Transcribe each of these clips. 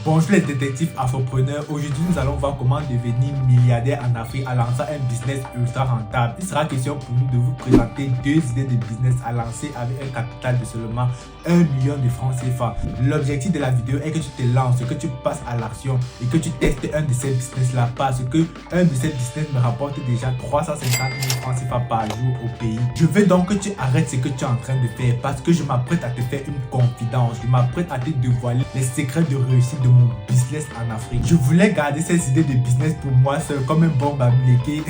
Bonjour les détectives afropreneurs, aujourd'hui nous allons voir comment devenir milliardaire en Afrique en lançant un business ultra rentable. Il sera question pour nous de vous présenter deux idées de business à lancer avec un capital de seulement 1 million de francs CFA. L'objectif de la vidéo est que tu te lances, que tu passes à l'action et que tu testes un de ces business là parce que un de ces business me rapporte déjà 350 000 francs CFA par jour au pays. Je veux donc que tu arrêtes ce que tu es en train de faire parce que je m'apprête à te faire une confidence, je m'apprête à te dévoiler les secrets de réussite de mon business en Afrique. Je voulais garder ces idées de business pour moi seul comme un bon bamileke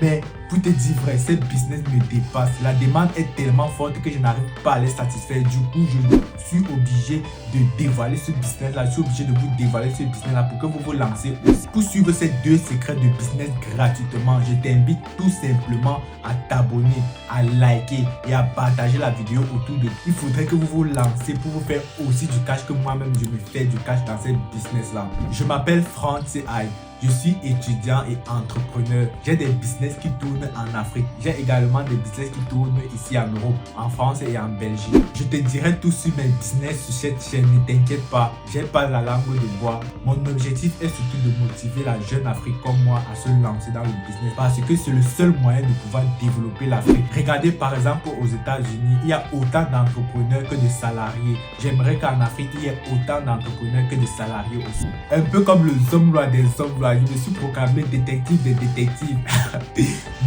mais pour te dire vrai, ce business me dépasse. La demande est tellement forte que je n'arrive pas à les satisfaire. Du coup, je suis obligé de dévoiler ce business là. Je suis obligé de vous dévoiler ce business là pour que vous vous lancez aussi. Pour suivre ces deux secrets de business gratuitement, je t'invite tout simplement à t'abonner, à liker et à partager la vidéo autour de vous. Il faudrait que vous vous lancez pour vous faire aussi du cash que moi-même je me fais du cash dans ces business là. Je m'appelle Franck C.I. Je suis étudiant et entrepreneur. J'ai des business qui tournent en Afrique. J'ai également des business qui tournent ici en Europe, en France et en Belgique. Je te dirai tout sur mes business sur cette chaîne, ne t'inquiète pas, j'ai pas la langue de bois. Mon objectif est surtout de motiver la jeune Afrique comme moi à se lancer dans le business parce que c'est le seul moyen de pouvoir développer l'Afrique. Regardez par exemple aux États-Unis, il y a autant d'entrepreneurs que de salariés. J'aimerais qu'en Afrique, il y ait autant d'entrepreneurs que de salariés aussi. Un peu comme le Zomlois des Zomlois. Je me suis proclamé détective des détectives.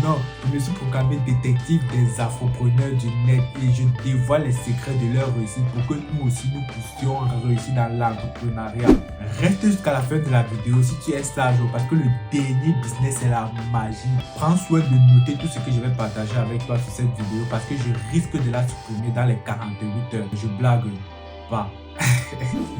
Non, je me suis proclamé détective des afropreneurs du net et je dévoile les secrets de leur réussite pour que nous aussi nous puissions réussir dans l'entrepreneuriat. Reste jusqu'à la fin de la vidéo si tu es sage parce que le dernier business c'est la magie. Prends soin de noter tout ce que je vais partager avec toi sur cette vidéo parce que je risque de la supprimer dans les 48 heures. Je blague pas.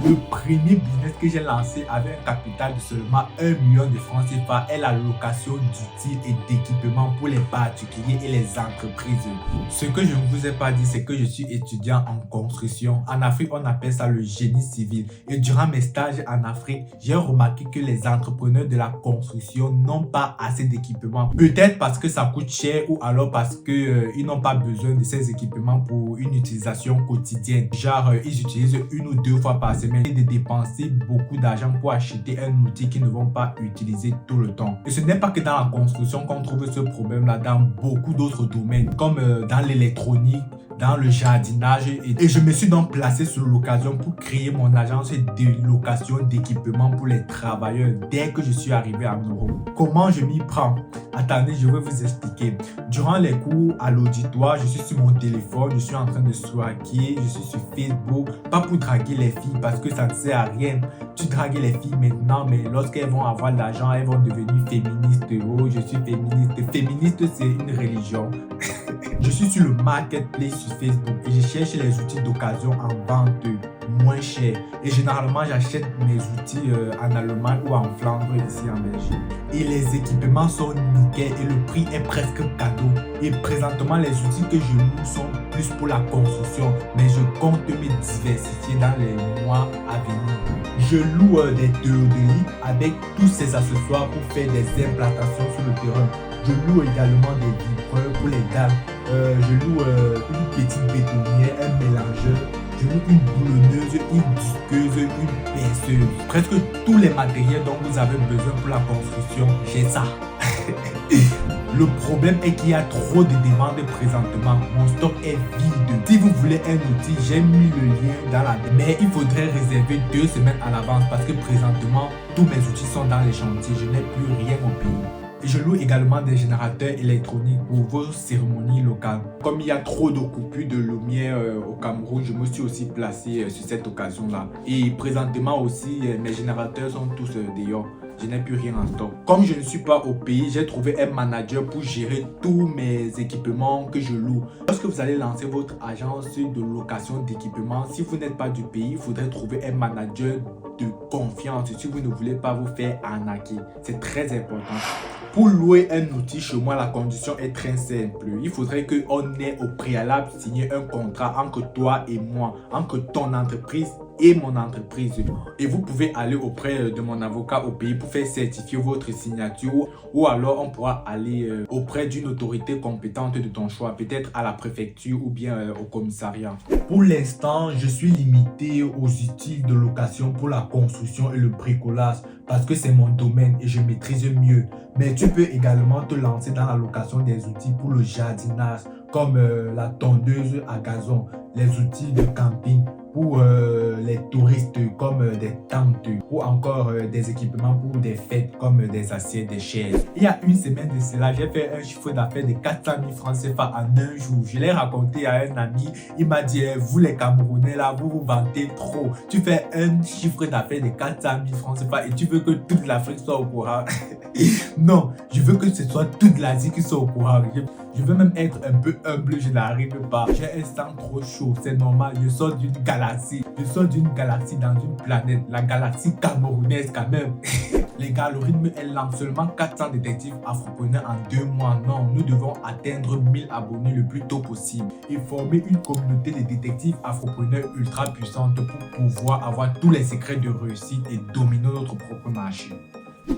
Le premier business que j'ai lancé avec un capital de seulement 1 million de francs CFA est la location d'outils et d'équipements pour les particuliers et les entreprises. Ce que je ne vous ai pas dit, c'est que je suis étudiant en construction. En Afrique, on appelle ça le génie civil. Et durant mes stages en Afrique, j'ai remarqué que les entrepreneurs de la construction n'ont pas assez d'équipements. Peut-être parce que ça coûte cher ou alors parce qu'ils n'ont pas besoin de ces équipements pour une utilisation quotidienne. Genre, ils utilisent une ou deux fois par semaine et de dépenser beaucoup d'argent pour acheter un outil qu'ils ne vont pas utiliser tout le temps. Et ce n'est pas que dans la construction qu'on trouve ce problème là, dans beaucoup d'autres domaines comme dans l'électronique, dans le jardinage et je me suis donc placé sur l'occasion pour créer mon agence de location d'équipements pour les travailleurs dès que je suis arrivé en Europe. Comment je m'y prends? Attendez, je vais vous expliquer. Durant les cours à l'auditoire, je suis sur mon téléphone, je suis en train de swiper, je suis sur Facebook, pas pour draguer les filles parce que ça ne sert à rien. Tu dragues les filles maintenant, mais lorsqu'elles vont avoir de l'argent, elles vont devenir féministes. Oh, je suis féministe. Féministe, c'est une religion. Je suis sur le marketplace sur Facebook et je cherche les outils d'occasion en vente moins cher. Et généralement, j'achète mes outils en Allemagne ou en Flandre ici en Belgique. Et les équipements sont nickel et le prix est presque cadeau. Et présentement, les outils que je loue sont plus pour la construction, mais je compte me diversifier dans les mois à venir. Je loue des théodolites avec tous ces accessoires pour faire des implantations sur le terrain. Je loue également des vibreurs pour les dames. Je loue une petite bétonnière, un mélangeur. Je loue une boulonneuse, une disqueuse, une perceuse. Presque tous les matériels dont vous avez besoin pour la construction, j'ai ça. Le problème est qu'il y a trop de demandes présentement. Mon stock est vide. Si vous voulez un outil, j'ai mis le lien dans la... Mais il faudrait réserver 2 semaines à l'avance parce que présentement, tous mes outils sont dans les chantiers. Je n'ai plus rien au pays. Et je loue également des générateurs électroniques pour vos cérémonies locales. Comme il y a trop de coupures de lumière au Cameroun, je me suis aussi placé sur cette occasion-là. Et présentement aussi, mes générateurs sont tous dehors. Je n'ai plus rien en stock. Comme je ne suis pas au pays, j'ai trouvé un manager pour gérer tous mes équipements que je loue. Lorsque vous allez lancer votre agence de location d'équipements, si vous n'êtes pas du pays, il faudrait trouver un manager de confiance si vous ne voulez pas vous faire arnaquer. C'est très important. Pour louer un outil chez moi, la condition est très simple. Il faudrait qu'on ait au préalable signé un contrat entre toi et moi, entre ton entreprise et mon entreprise. Et vous pouvez aller auprès de mon avocat au pays pour faire certifier votre signature ou alors on pourra aller auprès d'une autorité compétente de ton choix, peut-être à la préfecture ou bien au commissariat. Pour l'instant, je suis limité aux outils de location pour la construction et le bricolage parce que c'est mon domaine et je maîtrise mieux. Mais tu peux également te lancer dans la location des outils pour le jardinage comme la tondeuse à gazon, les outils de camping pour les touristes comme des tentes ou encore des équipements pour des fêtes comme des assiettes, des chaises. Il y a une semaine de cela, j'ai fait un chiffre d'affaires de 400 000 francs CFA en un jour. Je l'ai raconté à un ami, il m'a dit vous les Camerounais là, vous vous vantez trop. Tu fais un chiffre d'affaires de 400 000 francs CFA et tu veux que toute l'Afrique soit au courant. Non, je veux que ce soit toute l'Asie qui soit au courant. Je veux même être un peu humble, je n'arrive pas. J'ai un sang trop chaud, c'est normal, je sors d'une galaxie. Je sors d'une galaxie dans une planète, la galaxie camerounaise quand même. Les gars, le rythme est lent, seulement 400 détectives afropreneurs en 2 mois. Non, nous devons atteindre 1000 abonnés le plus tôt possible et former une communauté de détectives afropreneurs ultra puissante pour pouvoir avoir tous les secrets de réussite et dominer notre propre marché.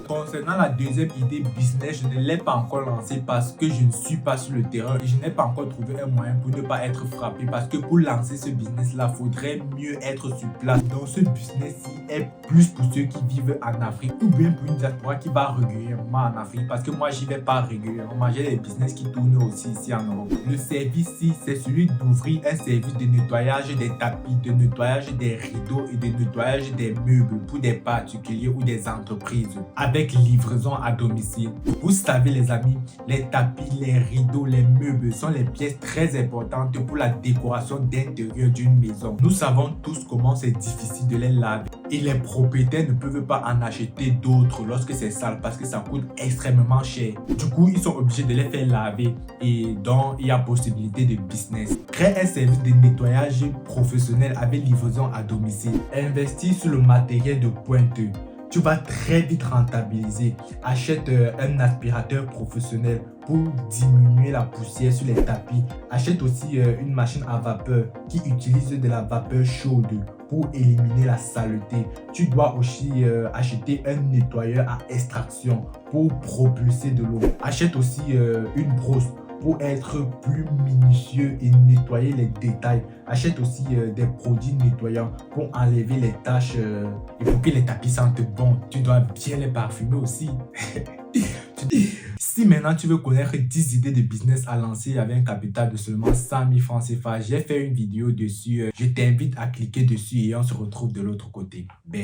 Concernant la deuxième idée business, je ne l'ai pas encore lancée parce que je ne suis pas sur le terrain et je n'ai pas encore trouvé un moyen pour ne pas être frappé parce que pour lancer ce business là, faudrait mieux être sur place. Donc ce business-ci est plus pour ceux qui vivent en Afrique ou bien pour une diaspora qui va régulièrement en Afrique parce que moi j'y vais pas régulièrement, j'ai des business qui tournent aussi ici en Europe. Le service-ci, c'est celui d'ouvrir un service de nettoyage des tapis, de nettoyage des rideaux et de nettoyage des meubles pour des particuliers ou des entreprises, avec livraison à domicile. Vous savez les amis, les tapis, les rideaux, les meubles sont les pièces très importantes pour la décoration d'intérieur d'une maison. Nous savons tous comment c'est difficile de les laver et les propriétaires ne peuvent pas en acheter d'autres lorsque c'est sale parce que ça coûte extrêmement cher. Du coup, ils sont obligés de les faire laver et donc il y a possibilité de business. Créer un service de nettoyage professionnel avec livraison à domicile. Investir sur le matériel de pointe. Tu vas très vite rentabiliser. Achète un aspirateur professionnel pour diminuer la poussière sur les tapis. Achète aussi une machine à vapeur qui utilise de la vapeur chaude pour éliminer la saleté. Tu dois aussi acheter un nettoyeur à extraction pour propulser de l'eau. Achète aussi une brosse pour être plus minutieux et nettoyer les détails. Achète aussi des produits nettoyants pour enlever les taches et pour que les tapis sentent bon. Tu dois bien les parfumer aussi. Si maintenant tu veux connaître 10 idées de business à lancer avec un capital de seulement 100 000 francs CFA, j'ai fait une vidéo dessus. Je t'invite à cliquer dessus et on se retrouve de l'autre côté. Ben.